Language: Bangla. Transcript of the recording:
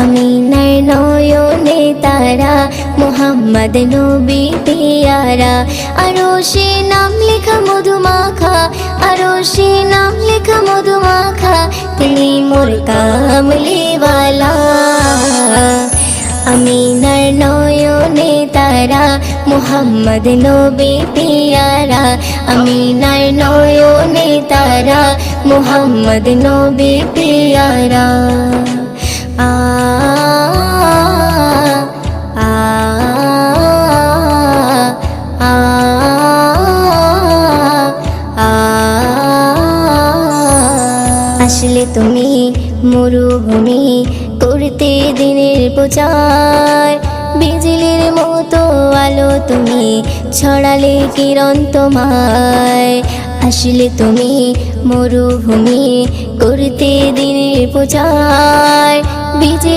আমিনার নয়নে তারা, মুহাম্মদ নবী পিয়ারা। আরশে নাম লেখা মধুমাখা, আরশে নাম লেখা মধুমাখা, তিনি মোর কামলিওয়ালা। আমিনার নয়নে তারা, মুহাম্মদ নবী পিয়ারা। আমিনার নয়নে তারা, মুহাম্মদ নবী পিয়ারা। আ আ আ আ আসলে তুমি মরুভূমি করতে দিনের প্রচার, বিজলির মতো আলো তুমি ছড়ালে কিরণ তোমায়। আসলে তুমি মরুভূমি করতে দিনের প্রচার,